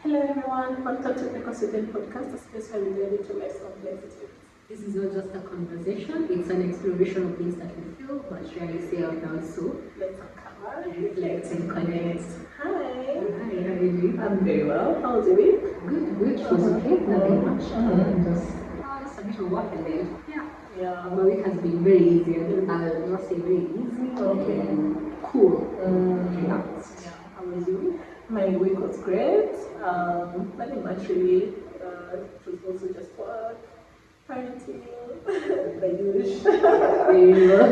Hello everyone, welcome to the Consultant Podcast, a space where we delve into life's complexity. This is not just a conversation, it's an exploration of things that we feel but rarely say out loud. So Let's uncover, reflect and connect. Hi. Hi, how are you doing? I'm very well. How was your week? Good. It was okay, nothing much. Just a bit of work and then, Yeah. my week has been very easy. I'll not say very easy, Okay. and cool, relaxed. Yeah. How was your week? My week was great. Nothing much really. It was also just work, parenting, the usual.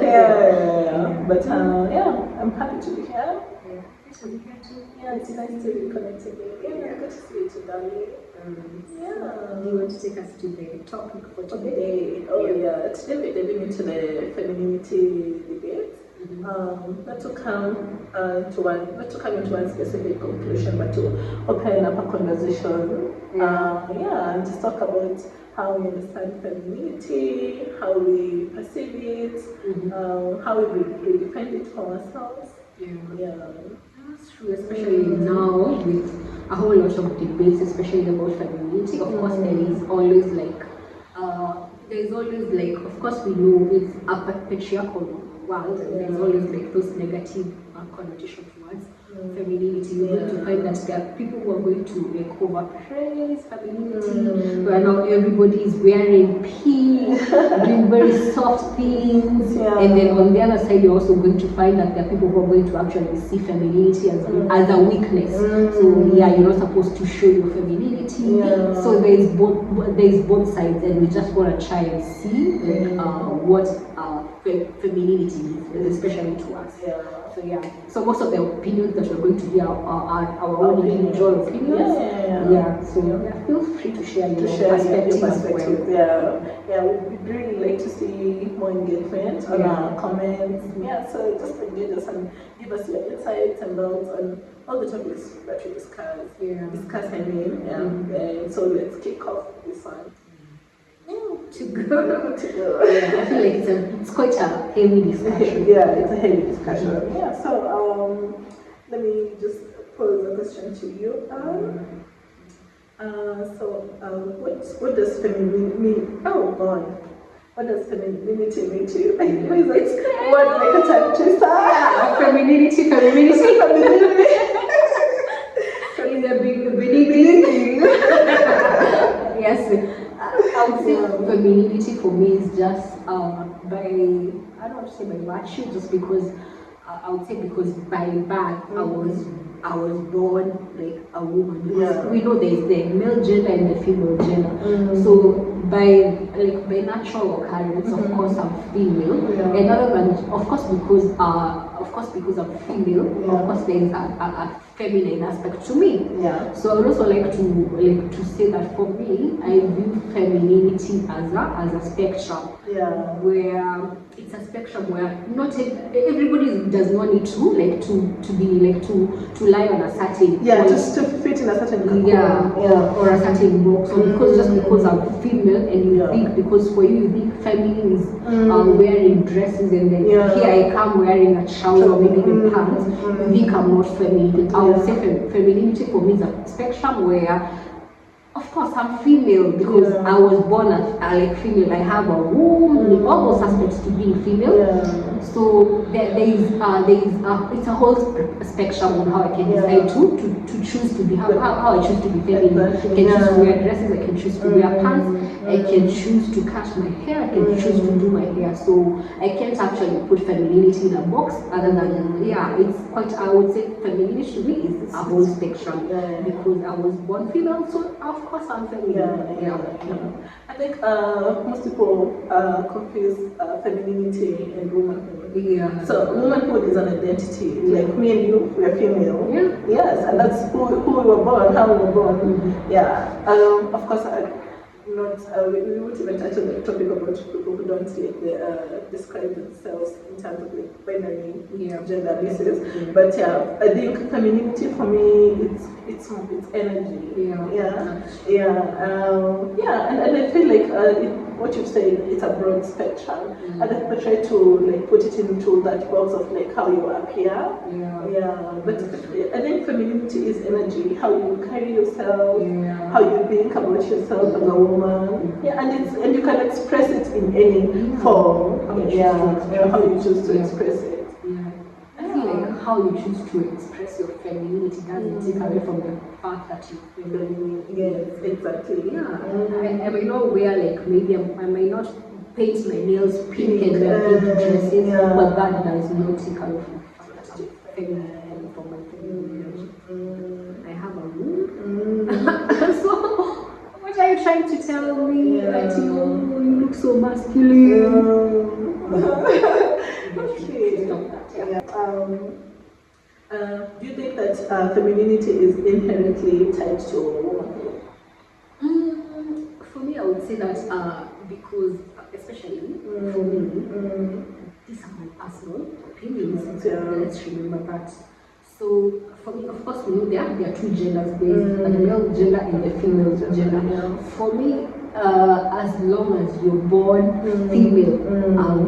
Yeah. But I'm happy to be here. Yeah, this will be here too. Yeah, it's nice to be connected. Yeah, good to see you too, darling. Do you want to take us to the topic for Today, today? today we're diving into the femininity debate. Not to come into one specific conclusion, but to open up a conversation. And just talk about how we understand femininity, how we perceive it, how we redefine it for ourselves. Yeah. That's true, especially now with a whole lot of debates, especially about femininity. Of course, there's always of course, we know it's a patriarchal world, and there's always like those negative connotation towards femininity. You're going to find that there are people who are going to like overpraise femininity, where now everybody is wearing pink, doing very soft things, and then on the other side you're also going to find that there are people who are going to actually see femininity as a weakness. So you're not supposed to show your femininity. So there's both sides, and we just want to try and see what femininity is, especially to us. So most of the opinions that we're going to hear are our own individual opinions. So feel free to share your perspective as well. We'd really like to see more engagement on our comments. So just engage us and give us your insights and thoughts on all the topics that we discuss. So let's kick off this one. To go. I feel like it's quite a heavy discussion. It's a heavy discussion. So let me just pose a question to you. What does femininity mean? Oh God, what does femininity mean to you? It's what like a tongue twister? Femininity. In the beginning. Yes. I would say femininity for me is just I don't want to say by virtue, just because I would say because by birth I was born like a woman. Because we know there's the male gender and the female gender. So by natural occurrence, of course I'm female. And other than of course because I'm female, of course there is a feminine aspect to me. So I would also like to say that for me, I view femininity as a spectrum. Where it's a spectrum where not everybody does not need to lie on a certain just to fit in a certain or a certain box. So because I'm female and you think because for you think feminine is wearing dresses and then here I come wearing a trouser or maybe the pants, you think I'm not feminine. I would say femininity for me is a spectrum where of course I'm female because I was born as female. I have a womb, all those aspects to being female. So it's a whole spectrum on how I can decide to choose to be how I choose to be feminine. I can choose to wear dresses, I can choose to wear pants, I can choose to cut my hair, I can choose to do my hair. So I can't actually put femininity in a box other than it's quite, I would say femininity to me is a whole spectrum because I was born female, so of course I'm feminine. I think most people confuse femininity and womanhood. So womanhood is an identity. Like me and you, we are female. Yes, and that's who we were born, how we were born. Of course, we won't even touch on the topic about people who don't describe themselves in terms of like binary gender basis. But I think femininity for me it's energy. Yeah. And I feel like what you've said, it's a broad spectrum. And I try to like put it into that box of like how you appear. But I think femininity is energy, how you carry yourself, how you think about yourself as a woman. And you can express it in any form. How you choose to express it. I feel like how you choose to express your femininity doesn't take away from the fact that you're feminine. Yes, exactly. I may not wear like maybe I might not paint my nails pink and wear pink dresses, but that does not take away from the fact that I'm feminine and from my feminine energy. I have a mood. So what are you trying to tell me? That you look so masculine? Okay. Do you think that femininity is inherently tied to womanhood? For me, I would say that because, especially for me, these are my personal opinions. Let's remember that. So, for me, of course, we know there are two genders, the male gender and the female gender. For me, as long as you're born female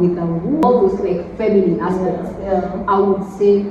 with a womb, all those like feminine aspects, I would say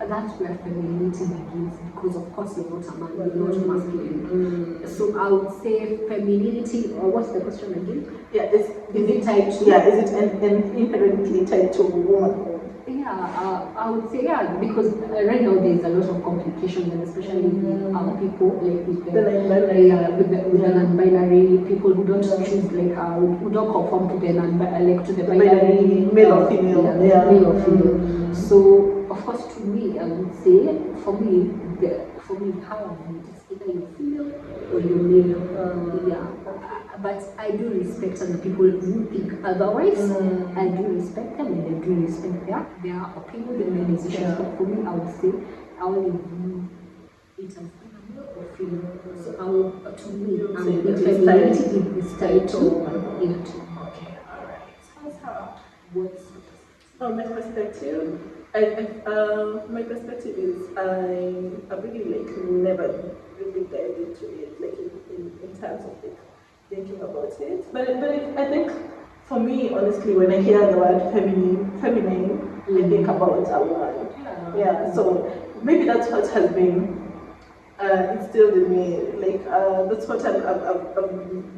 that's where femininity begins, because of course you're not a man, you're not masculine. So I would say femininity, or what's the question again? Is it tied to? Is it inherently tied to womanhood? I would say because right now there's a lot of complications, and especially with people like with the non-binary people who don't choose who don't conform to the binary male or female. Male or female. So of course, to me, I would say for me how I view it is either you're female or you're male. But I do respect other people who think otherwise. I do respect them, and I do respect their opinions and their decisions. But for me, I would say I only view it as either male or female. So to me, femininity is tied to it. Okay, alright. What's my perspective? My perspective is I really never really dived into it in terms of thinking about it. But I think for me, honestly, when I hear the word feminine, I think about a woman. So maybe that's what has been instilled in me. That's what I've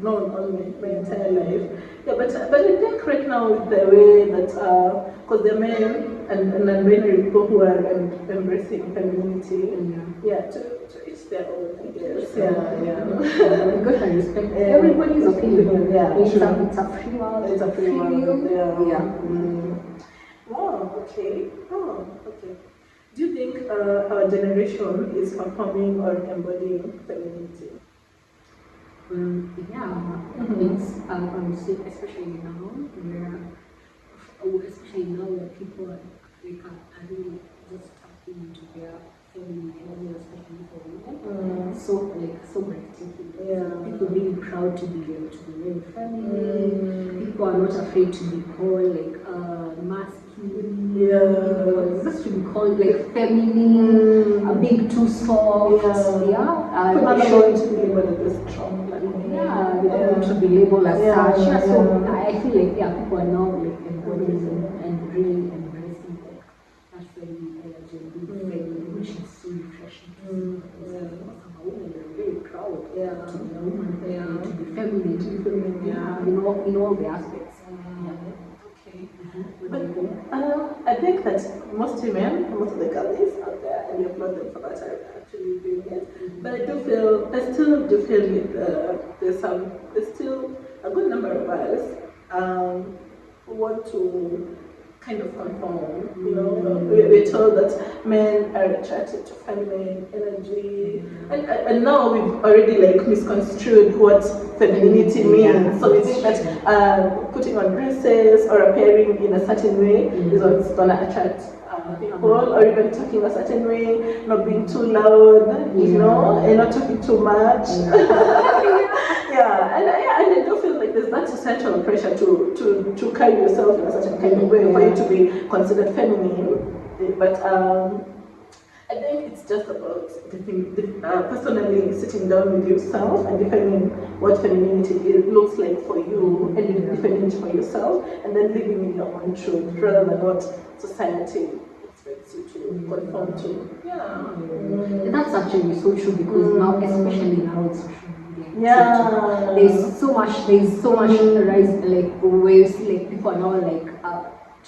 known all my entire life. But I think right now with the way that because there are men and non-binary people who are embracing femininity, to each their own, I guess. Because I respect everybody's opinion. It's a free world. It's a free world. Wow. Okay. Okay. Do you think our generation is performing or embodying femininity? It's I would say especially now where people are really just tapping into their feminine energy, especially for women. So breathtaking. People are really proud to be very feminine. People are not afraid to be called masculine. Just to be called feminine, a bit too soft. People are not going to be labeled as strong. They don't want to be labeled as such. So I feel like people are now embodying and really embracing that feminine energy and being feminine, which is so refreshing. As a woman, you're very proud to be a woman, to be feminine, in all the aspects. But I think that most women, most of the girls out there, and we applaud them for that, are actually doing it. But I still do feel there's still a good number of us who want to kind of conform. We're told that men are attracted to feminine energy, and now we've already misconstrued what femininity means. So we think that putting on dresses or appearing in a certain way is what's gonna attract people, or even talking a certain way, not being too loud, and not talking too much. And I do feel like there's that societal pressure to carry yourself in a certain kind of way for you to be considered feminine. But I think it's just about personally sitting down with yourself and defining what femininity looks like for you, and defining it for yourself, and then living in your own truth rather than what society expects you to conform to. Yeah. And that's actually so true, because now, especially now, it's social media. Yeah. There's so much rise, like where you see like people are now like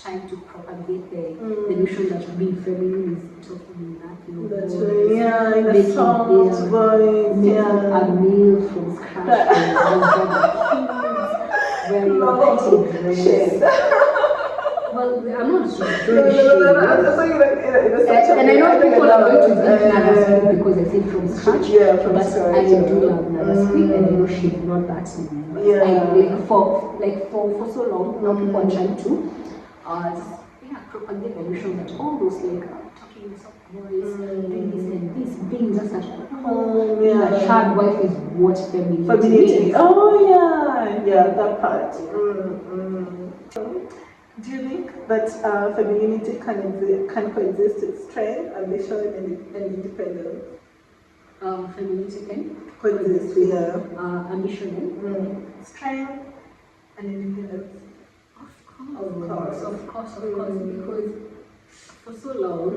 trying to propagate the notion that being feminine is talking that, you know, That's voice, right. Yeah, in a making, soft voice. making Yeah. a meal from scratch for your husband, wearing authentic dress. Well, I'm not No, I'm saying like in a such a and I way. know don't people are going to think know. Nada's because I think from scratch. Yeah, from but scratch. I do love Nada's and I know she's not that easy. But Yeah. for so long, now people are trying to propagate the notion that all those like talking in soft voice, doing this and this, being just at home, being a child wife is what femininity is. Oh yeah, that part. Do you think that femininity can coexist with strength, ambition, and independence? Femininity can Coexist, yeah. Ambition, strength and independence. Of course, because for so long,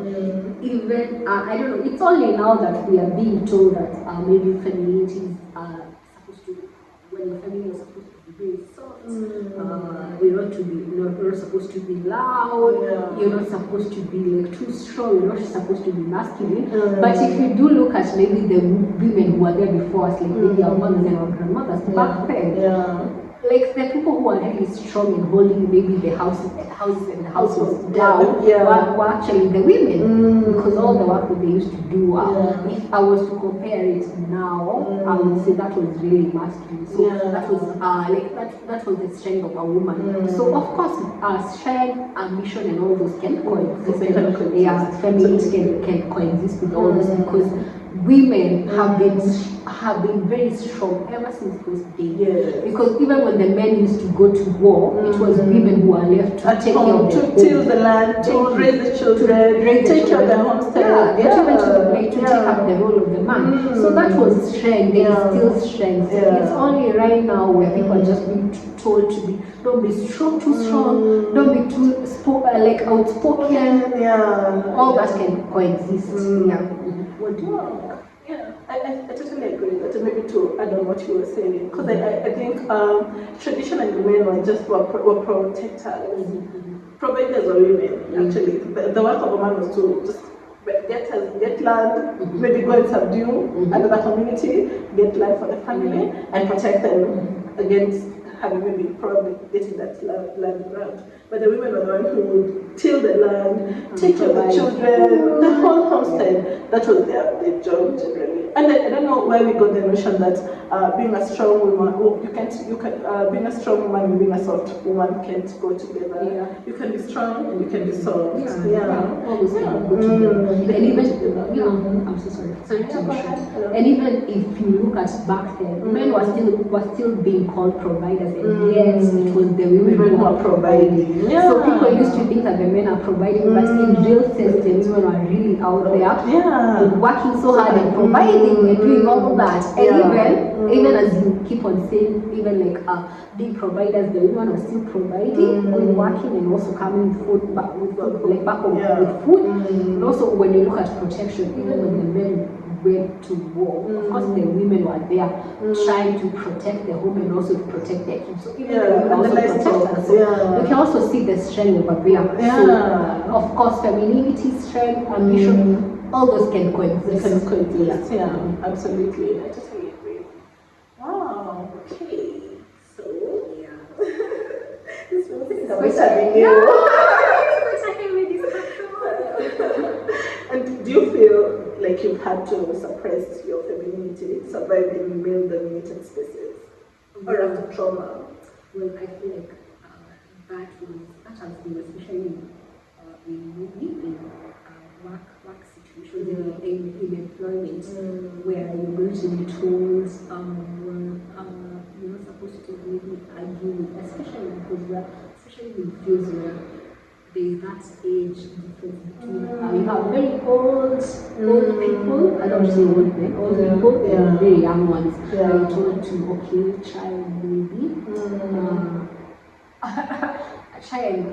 even I don't know. It's only now that we are being told that maybe femininity is supposed to, when the feminine is supposed to be very soft. You're not supposed to be loud. Yeah. You're not supposed to be like too strong. You're not supposed to be masculine. But if you do look at maybe the women who were there before us, like maybe our mothers and our grandmothers back then. Like the people who are really strong and holding maybe the houses and the households down were actually the women, because all the work that they used to do. If I was to compare it now, I would say that was really masculine. So that was that was the strength of a woman. So of course, strength, ambition, and all those can coexist. Femininity can coexist with all this, because women have been very strong ever since those days. Because even when the men used to go to war, it was women who are left to take care of the till the land, to raise the children, take care of the homestead, to take up the role of the man. So that was strength. There is still strength. It's only right now where people are just being told to be, don't be too strong, don't be too outspoken. All that can coexist. What do you think? Yeah, I totally agree with that. And maybe to add on what you were saying, because I think traditionally women were protectors. Providers were women, actually. The work of a man was to just get land, maybe go and subdue another community, get land for the family, and protect them against having maybe probably getting that land around. But the women were the ones who would till the land, take care of the children, the whole homestead. That was their job generally. And I don't know where we got the notion that being a strong woman, being a strong woman and being a soft woman can't go together. You can be strong and you can be soft. Always can go together. And even I'm so sorry. And even if you look at back then, men were still being called providers, and yet it was the women who are providing. So people used to think that the men are providing, but in real sense the women are really out there and working so hard and providing and doing all of that. And even as you keep on saying, even like being providers, the women are still providing, working, and also coming with food back with food. And also when you look at protection, even when the men went to war, of course the women were there trying to protect the home and also to protect their kids. So even the women also protect us. So you can also see the strength over there. So of course femininity, strength, ambition, all those can coexist. Absolutely. I totally agree. Wow, okay. So this was having you. And do you feel like you've had to suppress your femininity, survive in male-dominated spaces, or after trauma? Well, I feel like that has been especially in work situations, in employment, where you're going to be told you're not supposed to maybe argue, especially in fields where there's that age difference between you have very old people, I don't say old men, old people and very young ones. Are told to try maybe try and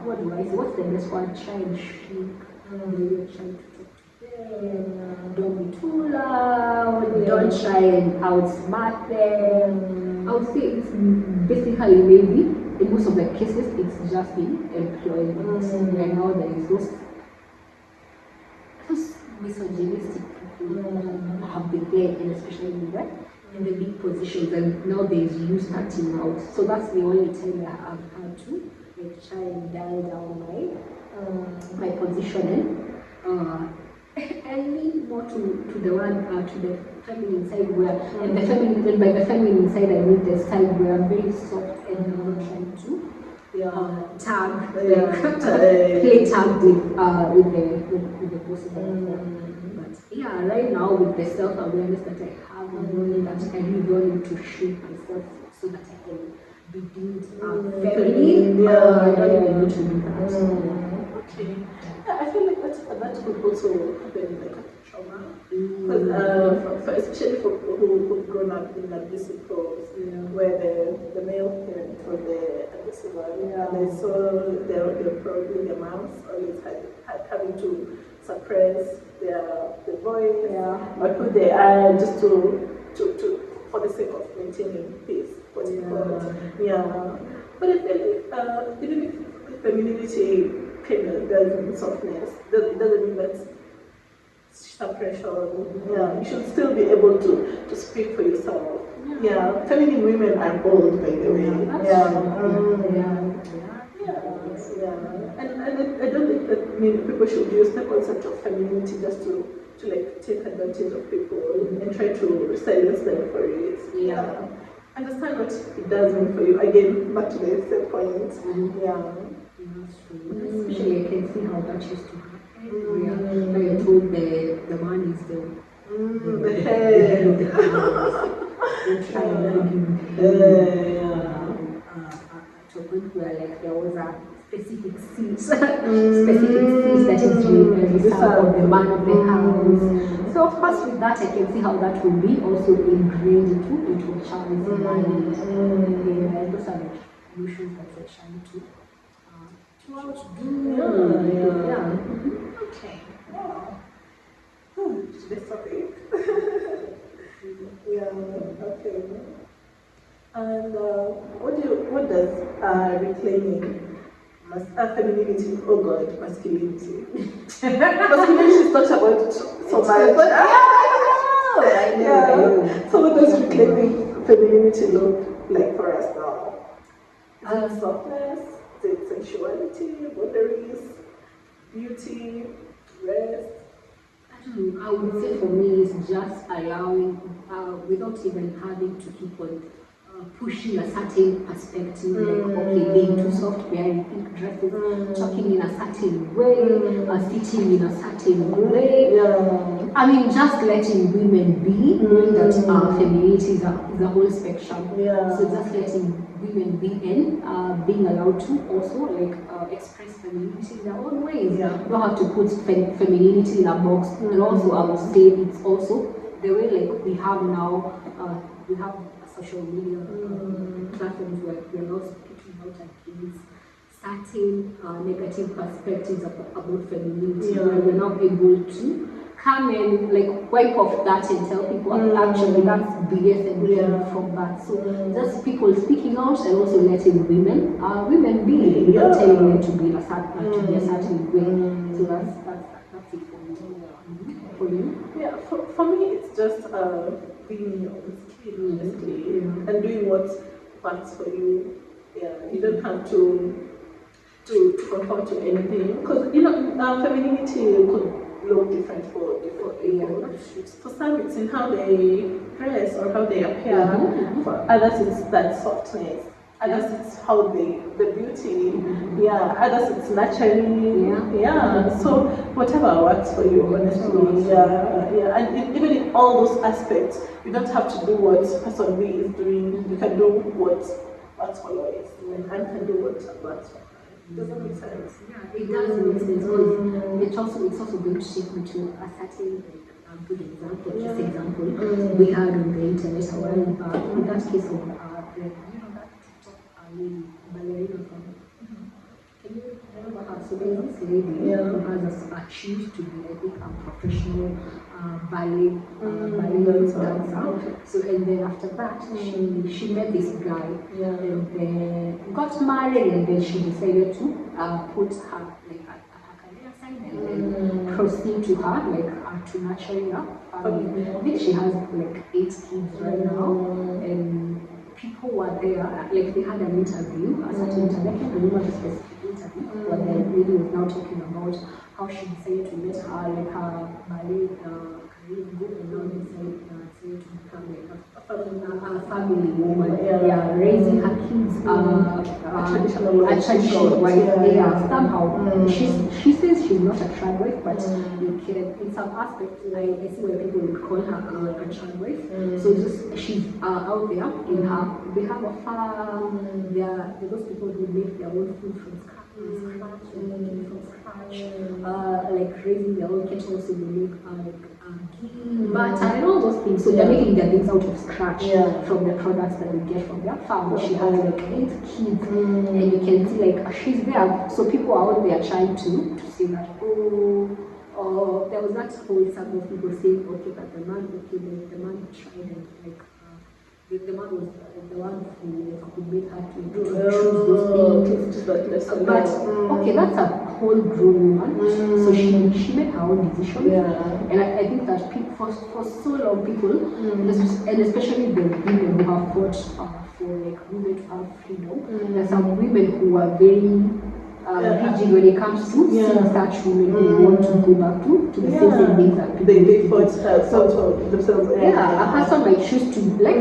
what do I say? What's the best one? Try and shrink. Maybe try to talk to them. Don't be too loud. Don't try and outsmart them. I would say it's basically maybe in most of the cases it's just in employment. Right now there is those misogynistic people have been there, and especially in the big positions, and now there's you starting out. So that's the only time that I've had to try and dial down my positioning. And lean more to the feminine side where, and by the feminine side I mean the side where I'm very soft and I'm not trying to play tag with the bosses. But yeah, right now with the self-awareness that I have, I'm knowing that I really don't need to shape myself so that I can be deemed feminine. I don't even need to do that. Okay. Yeah, I feel like that could also happen like a trauma. Because especially for people who've grown up in abusive roles, where the male parent was the abusive one, and they saw their probably their moms always having to suppress their voice or who they are just to for the sake of maintaining peace. But I feel like even if femininity doesn't mean softness, it doesn't mean that suppression. You should still be able to speak for yourself. Feminine women are bold, by the way. And I don't think that people should use the concept of femininity just to like take advantage of people and try to silence them for it. Understand what it does mean for you. Again, back to the same point. Especially I can see how that used to happen. Where you're told the man is the head of the house. They're trying to to a point where like there was a specific seat that is reserved of the man of the house. So of course with that I can see how that will be also ingrained into a child's mind. And those are like notions that we're trying to outdo. Okay. This topic. Okay. And what does reclaiming femininity, masculinity. Masculinity is not about so much. I know. So what does reclaiming femininity look like for us now? Is it softness? Is it sensuality, boundaries, beauty, rest? I would say for me it's just allowing, without even having to keep on pushing a certain perspective, like being too soft, wearing pink dresses, talking in a certain way, sitting in a certain way. I mean, just letting women be, knowing that femininity is a whole spectrum. So just letting women be and being allowed to also express femininity in their own ways. You don't have to put femininity in a box. And also I would say it's also the way we have now, we have social media platforms where we're now speaking out against certain negative perspectives about femininity, where we're now able to come and wipe off that and tell people actually that's BS and we can move from that. So just people speaking out and also letting women be without telling them to be a certain way. So that's it for me. For you? Yeah, for me it's just being on skin, honestly, and doing what works for you. You don't have to conform to anything, because femininity could look different for different people. For some it's in how they dress or how they appear. For others it's that softness. Others it's how the beauty. Others it's naturally. So whatever works for you, honestly. And even in all those aspects, you don't have to do what person B is doing. You can do what works for yours, and can do what works for her. Does that make sense? Yeah, it does make sense because it's also going to take me to a certain good example. Just example we had on the internet a while back. In that case of that TikTok lady, ballerina from. Can you remember her? So there's this lady who has she used to be, I think, a professional ballet dancer. So and then after that, she met this guy and then got married, and then she decided to put her like her career aside and then proceed to her to nurturing her family. I think she has like 8 kids right now, and people were there, like they had an interview, a certain interview, I can't remember the specific interview, but the lady was now talking about how she decided to let her, like her ballet career go, and now decided to become like a family woman, raising her kids a traditional wife, somehow. She says she's not a trad wife, but you can, in some aspects, I see where people would call her a trad wife. So just she's out there in her, they have a farm, there those people who make their own food from scratch, like raising their own cattle, so they make ghee, butter, and all those things. So they're making their things out of scratch from the products that they get from their farm. She has like 8 kids, and you can see like she's there. So people are out there trying to say that there was that whole circle of people saying that the man tried and like. The man was the one who made her to choose those things. But that's a whole grown woman. So she made her own decision. And I think that for so long people, and especially the women who have fought for like women to have freedom, there are some women who are very rigid when it comes to seeing such women who want to go back to the same things that people they fought themselves. A person might choose to like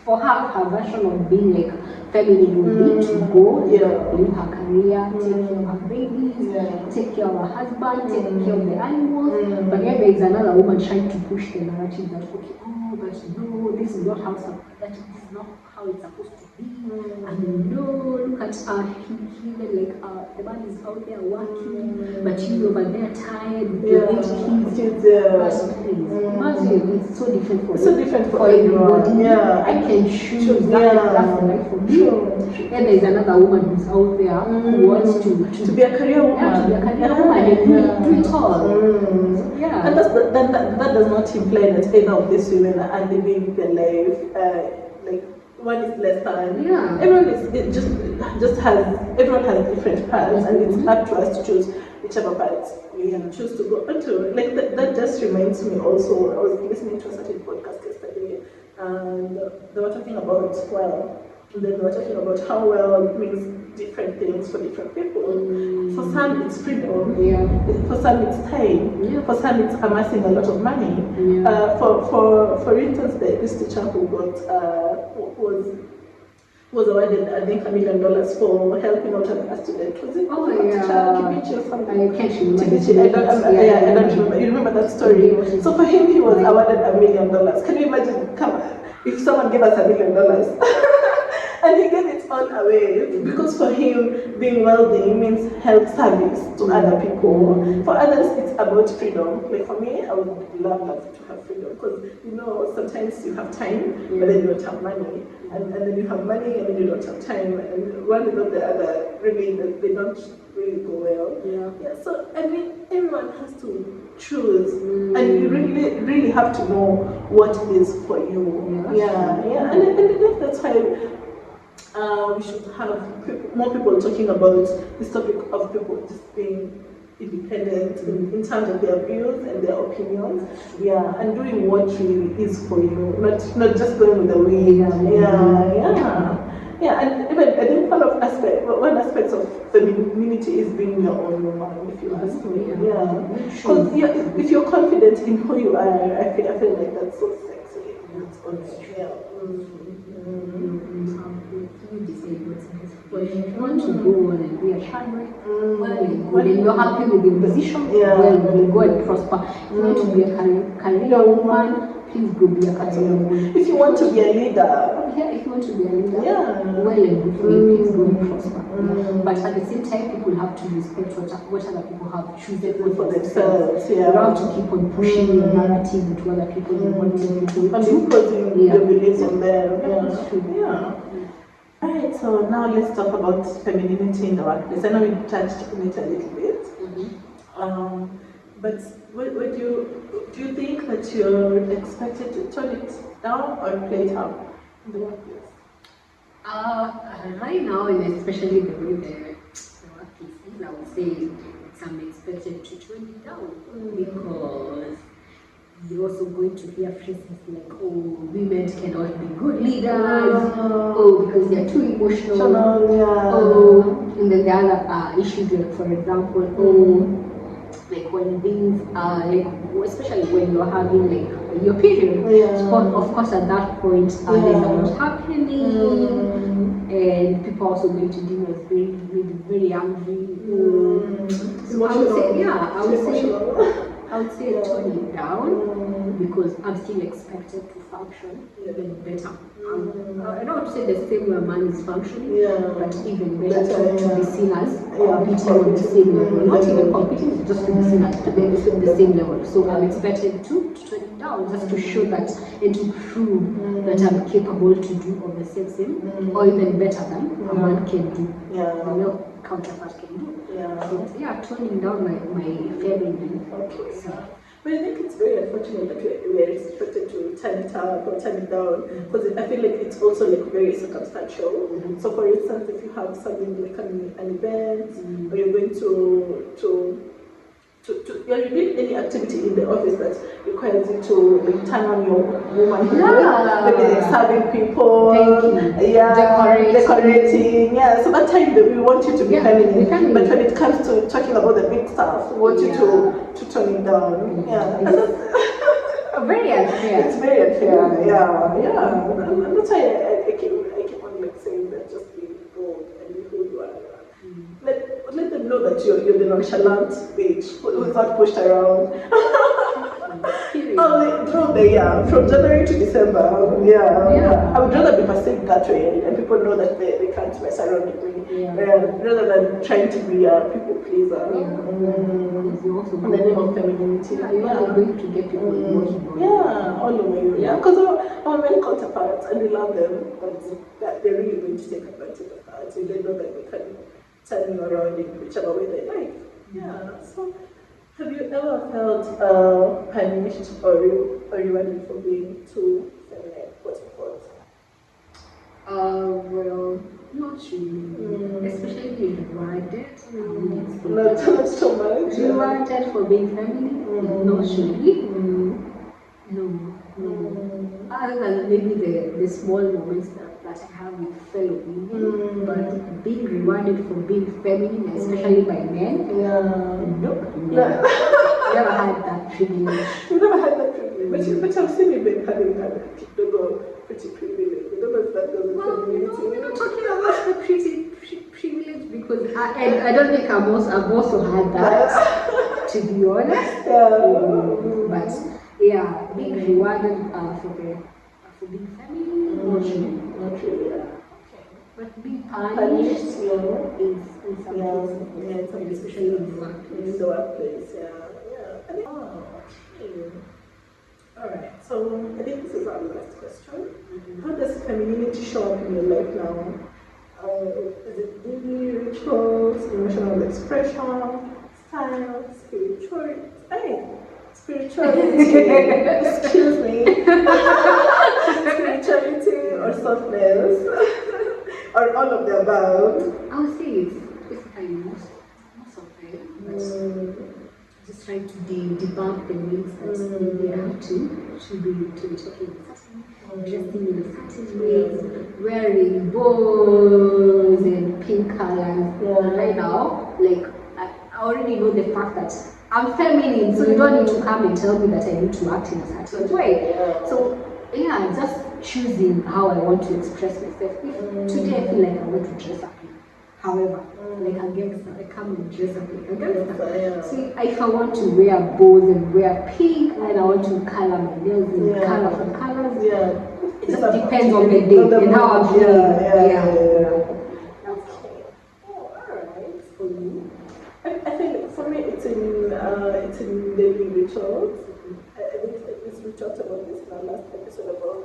for her version of being like feminine would be to go live her career, take care of her babies, take care of her husband, take care of the animals. But yet there is another woman trying to push the narrative that but no, this is not how it's supposed to be. And no, look at the man is out there working, but you over there tired with your 8 kids. Imagine it's so different for everybody. I can choose that's right for me. Then there's another woman who's out there who wants to be a career woman. And do it all. And that does not imply that either of these women are living their life like one is less than. Everyone has different paths, and it's up to us to choose whichever path we choose to go into. Like that just reminds me also, I was listening to a certain podcast yesterday, and they were talking about how means different things for different people. For some it's freedom, for some it's time, for some it's amassing a lot of money. For instance, this teacher who was awarded, I think, $1 million for helping out a student. Was it Kibichi or something? I can't remember. I don't remember. You remember that story? So for him, he was awarded $1 million. Can you imagine? If someone gave us $1 million and he gave it all away, because for him, being wealthy means help service to other people. For others, it's about freedom. Like for me, I would love to have freedom, because sometimes you have time, but then you don't have money, and then you have money and then you don't have time, and one without the other, really, they don't really go well. So I mean, everyone has to choose, and you really have to know what is for you. And I think that's why we should have more people talking about this topic of people just being independent in terms of their views and their opinions, and doing what really is for you, not just going with the wind. And even I think one aspect of femininity is being your own woman, if you ask me. Because if you're confident in who you are, I feel like that's so sexy. If you want to go on and be a child, when you're happy with your position, well, you go and prosper. If you want to be a career woman, please go be a Catholic. If you want to be a leader, if you want to be a leader, yeah, well and good for you, please go and prosper. But at the same time, people have to respect what other people have chosen for themselves. You don't have to keep on pushing your narrative into other people and wanting people and to imposing your beliefs on them. That's true. Alright, so now let's talk about femininity in the workplace. I know we touched on it a little bit. But what do you think that you're expected to tone it down or play it up in the workplace? Right now, and especially the way the workplace is, I would say I'm expected to tone it down because you're also going to hear phrases like, oh, women cannot be good leaders, because they're too emotional, and then the other issues, like, for example, like when things are like, especially when you're having like your period, of course at that point there's a lot happening, and people are also going to deal with very angry. So I would say tone it down because I'm still expected to function even better. I don't want to say the same way a man is functioning, but even better to be seen as competing on the same level. Not even competing, just to be seen as the same level. So I'm expected to tone it down just to show that and to prove that I'm capable to do of the same or even better than a man can do. Counterpart can do. So toning down my feminine. But I think it's very unfortunate that we are expected to turn it up or turn it down, because I feel like it's also like very circumstantial. So for instance, if you have something like an event, or you're going to you're doing any activity in the office that requires you to like, turn on your woman, maybe like serving people, decorating, so that time that we want you to be feminine, but when it comes to talking about the big stuff, we want you to tone it down. Very unfair. It's very unfair. And that's why I keep on like saying that just be bold and be who you are. Let them know that you're the nonchalant bitch who's not pushed around. Through the year, from January to December. I would rather be perceived that way and people know that they can't mess around with me, rather than trying to be a people pleaser. In the name of femininity. You're going to get people working on all over you. Because our male counterparts, and we love them, but they're really going to take advantage of that. So they know that they can turn you around in whichever way they like. So have you ever felt punished or rewarded for being too feminine, quote unquote? Well, not really. Especially being rewarded. Not so much. Rewarded for being feminine? Not really. No. Other than maybe the small moments that I have with fellow women, but being rewarded for being feminine, especially by men, never had that privilege. You never had that privilege, but I've seen you having that pretty privilege. I don't know if that goes with femininity. We're not talking about the pretty privilege because I don't think I've also had that, to be honest. But being rewarded for being feminine, not really. But being punished is in some cases, especially in the workplace. Alright, so I think this is our last question. How does femininity show up in your life now? Is it daily rituals, emotional expression, style, spirituality, excuse me, spirituality or softness, or all of the above? I would say it's basically most of it, but just trying to debunk the myths that they have to be talking dressing in a certain ways, wearing bows and pink colors. Right now, like I already know the fact that I'm feminine, so you don't need to come and tell me that I need to act in a certain way. So just choosing how I want to express myself. If today I feel like I want to dress up in however, like a gangster, I come and dress up like a gangster. Yeah. See, if I want to wear bows and wear pink, and I want to color my nails in colorful colors, it just depends on the day and how I'm feeling. Okay. Oh, alright. For you, I think for me it's in daily rituals. I think we talked about this in our last episode about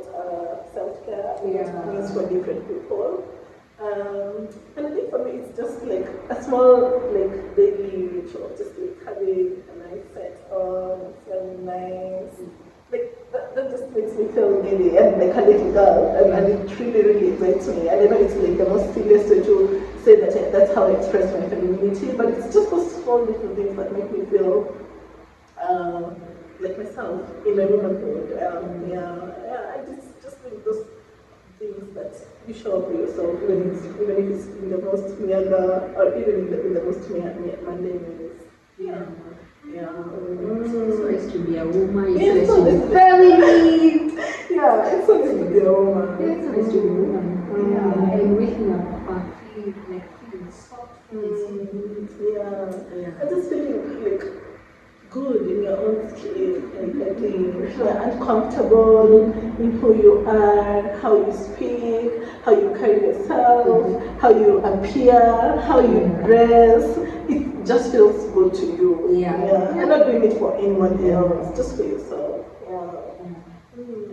self-care. What it means for different people. And I think for me it's just like a small like daily ritual, just like having a nice set on, feeling nice. Like that just makes me feel giddy and like a little girl, and it really excites me. And I know it's like the most silliest way to say that that's how I express my femininity, but it's just those small little things that make me feel like myself in my womanhood. I just think those things that you show up for yourself, even if it's in the most meager or even in the most mundane ways. It's nice to be a woman. It's nice to be feminine. It's so nice to be a woman. It's nice to be a woman. And waking up feeling soft. I just feeling like good in your own skin, and like you're uncomfortable in who you are, how you speak, how you carry yourself, how you appear, how you dress. It just feels good to you. You're not doing it for anyone else, just for yourself.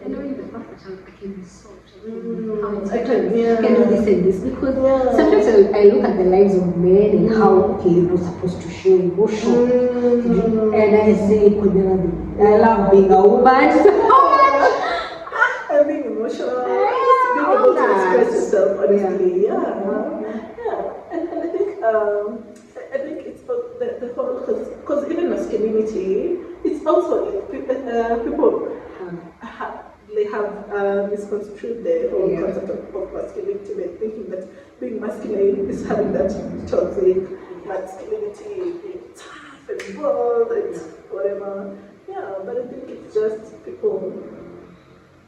And knowing the fact that I can be soft. I can do this and this, because sometimes I look at the lives of men and how you're not supposed to show emotion, and I say, I love being a woman so much. And being emotional, being able to express yourself honestly, and I think it's the whole, because even masculinity, it's also like people have misconstrued the whole concept of masculinity by thinking that being masculine is having that toxic masculinity, being tough and bold and whatever. But I think it's just people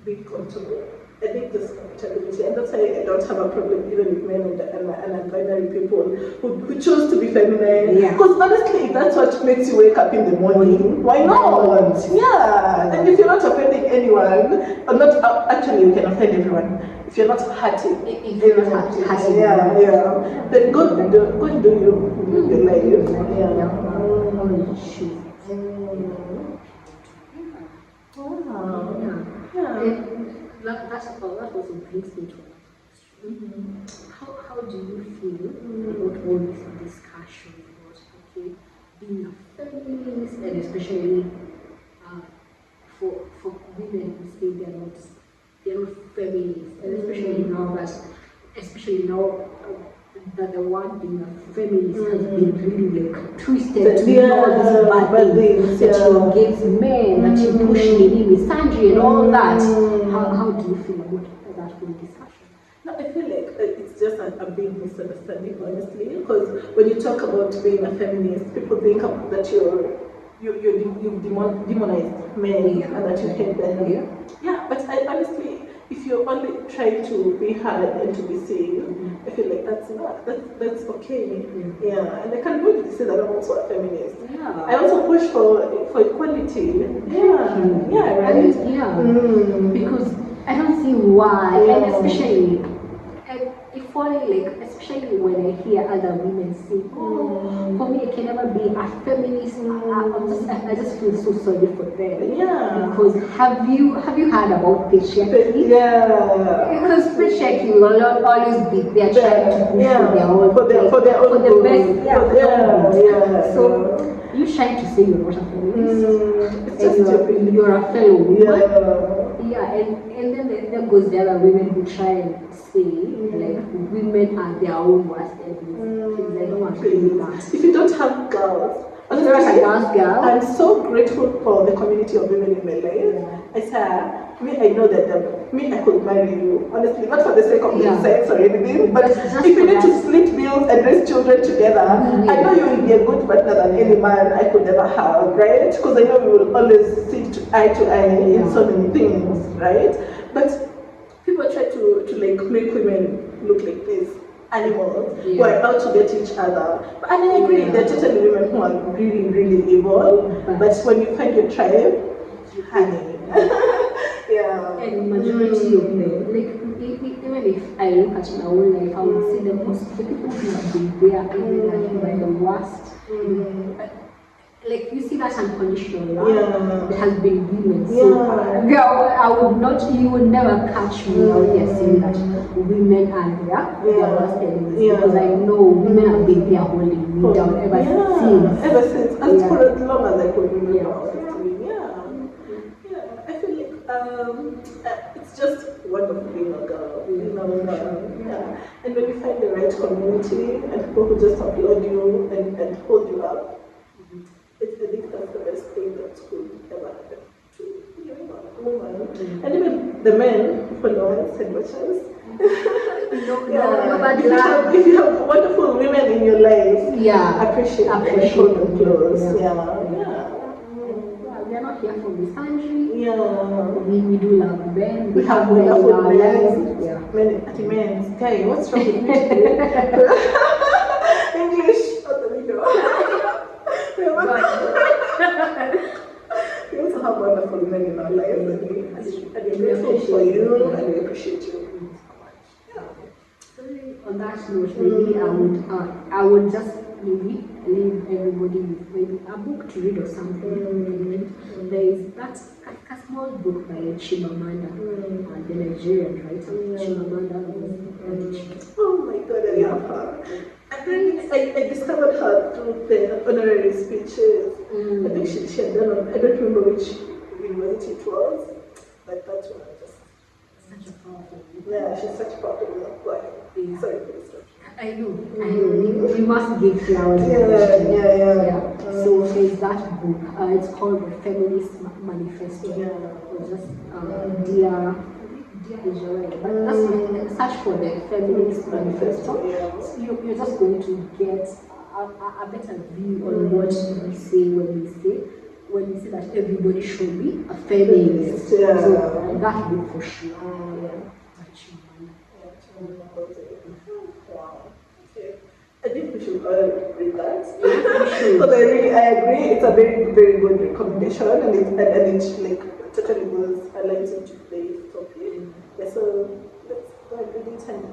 being comfortable. I think just comfortability, and that's why I don't have a problem even with men and non-binary people who choose to be feminine. Because honestly, if that's what makes you wake up in the morning, why not? And if you're not offending anyone, or not actually, you can offend everyone. If you're not hurting, then go and do you live your life. That also brings me to how do you feel about all this discussion about being a feminist, and especially for women who say they're not feminists, and especially now that the word being a feminist has been really like twisted to mean all these bad things, that you're against men, that you push misogyny and all that. How do you feel about that whole discussion? No, I feel like it's just a big misunderstanding, honestly, because when you talk about being a feminist, people think that you've demonized men and that you hate them. But I honestly, if you're only trying to be heard and to be seen, I feel like that's okay. And I can boldly say that I'm also a feminist. I also push for equality. Because I don't see why, and especially especially when I hear other women say, for me I can never be a feminist. I just feel so sorry for them. Because have you heard about patriarchy? Because patriarchy will always be there trying to push for the best. So you trying to say you're not a feminist, and you're a fellow woman. And then there goes the other women who try and say like women are their own worst enemies. I don't agree with that. If you don't have girls, I'm so grateful for the community of women in my life. I know that I could marry you, honestly, not for the sake of sex or anything, but if you need to split bills and raise children together, I know you will be a good partner than any man I could ever have, right? Because I know we will always see eye to eye in so many things, right? But people try to like make women look like this. animals who are out to get each other. And I agree, there are totally women who are really, really evil, but when you find your tribe, honey. Yeah. And majority of them, like even if I look at my own life, I would say the most the people who have been there even by the worst. Like you see that unconditional love, there has been women. So I would not, you would never catch me out there saying that women are their worst enemies, because I know women have been there holding me down ever since. Ever since, and for as long as I could remember. I feel like it's just wonderful being a girl, And when you find the right community and people who just applaud you and hold you up, I think that's the best thing that could ever happen to a woman. And even the men, followers and watchers. If you have wonderful women in your life, appreciate them close. We are not here for misandry. We do love men. We have wonderful men. Men. Guy, what's wrong with me today? English. We also have wonderful men in our lives, and we're grateful for you, and we appreciate you so much. On that note, maybe I would just maybe leave everybody with maybe a book to read or something. There is a small book by Chimamanda, the Nigerian writer. Chimamanda. Oh my God, I love her. I discovered her through the honorary speeches. I think she had done, I don't remember which university it was, but that one just such a powerful book. Yeah, she's such a powerful woman. Sorry for this. I know. We must give flowers. So there's that book. It's called The Feminist Manifesto. Or just Dear Israel. But that's search for The Feminist Manifesto. So you're just going to get a better view on what we say when we say that everybody should be a feminist. So that book for sure. I think we should all read that. Because I agree, it's a very, very good recommendation, and it's like totally goes aligns into today's topic. So let's go ahead and read it, and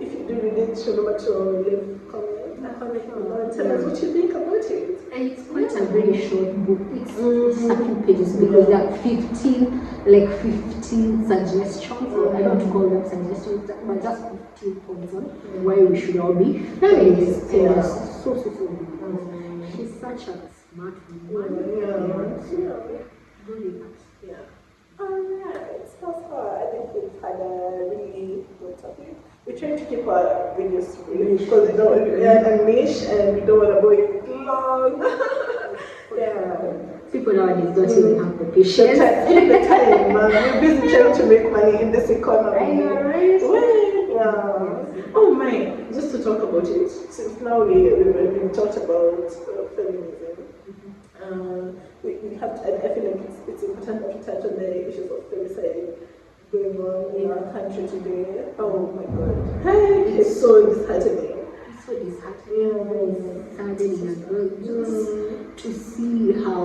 if you do read it, remember to leave comment, tell us what you think about it. And it's quite a very short book. It's 13 pages because there are 15 suggestions, or I don't call them suggestions, but just 15 points on why we should all be feminists. So good. She's such a smart woman. Alright, so far I think we've had a really good topic. We try to keep our videos brief because we are a niche and we don't want to go it long. People nowadays don't even have the patience. The time, man. We're busy trying to make money in this economy. I know, right? Oh my, just to talk about it, since now we've talked about feminism. We have to, I feel like it's important to touch on the issues of femicide going on in our country today. Oh my God. Hey, it's so disheartening. It's so disheartening. Saddening as well. Just to see how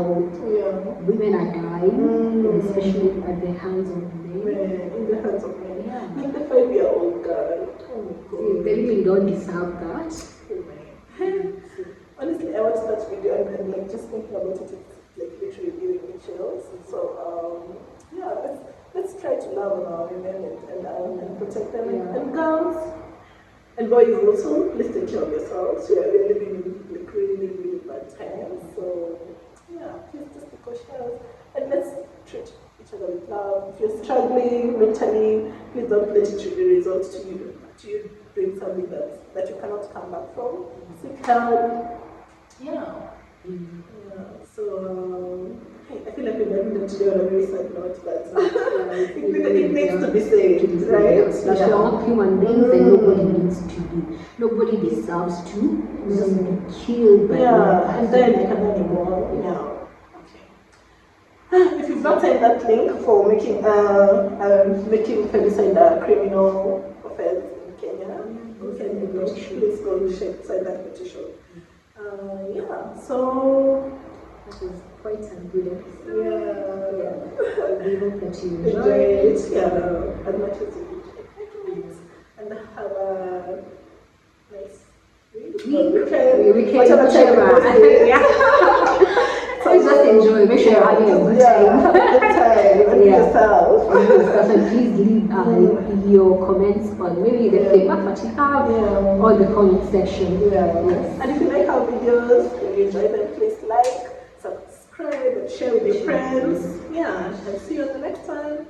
women are dying, especially at the hands of men. In the hands of men. Like the 5-year-old girl. Oh my God. They really don't deserve that. Honestly, I watched that video and like just thinking about it, it's like literally giving me chills. So let's try to love our women and protect them. And girls and boys also, please take care of yourselves. We are living in like really, really bad times. So please just be cautious and let's treat each other with love. If you're struggling mentally, please don't let it result to you doing something that you cannot come back from. Seek help. So I feel like we're ending today on a very sad note, but it needs to be said, right? That we're all human beings and nobody needs to be. Nobody deserves to just be killed by and then you can anymore. If you've not seen that link for making femicide a criminal offense in Kenya, you can petition. please go sign that petition. So that was quite a good episode. Yeah. We hope that you Enjoy enjoyed it, as much as you enjoy it. And have a nice weekend, whatever time you post it. So just enjoy, make sure you're having a good time. Have a good time, and yourself. And please leave your comments on maybe the feedback that you have or the comment section. Yes. And if you like our videos, if you enjoy them, please like, subscribe, and share with your friends. And see you on the next time.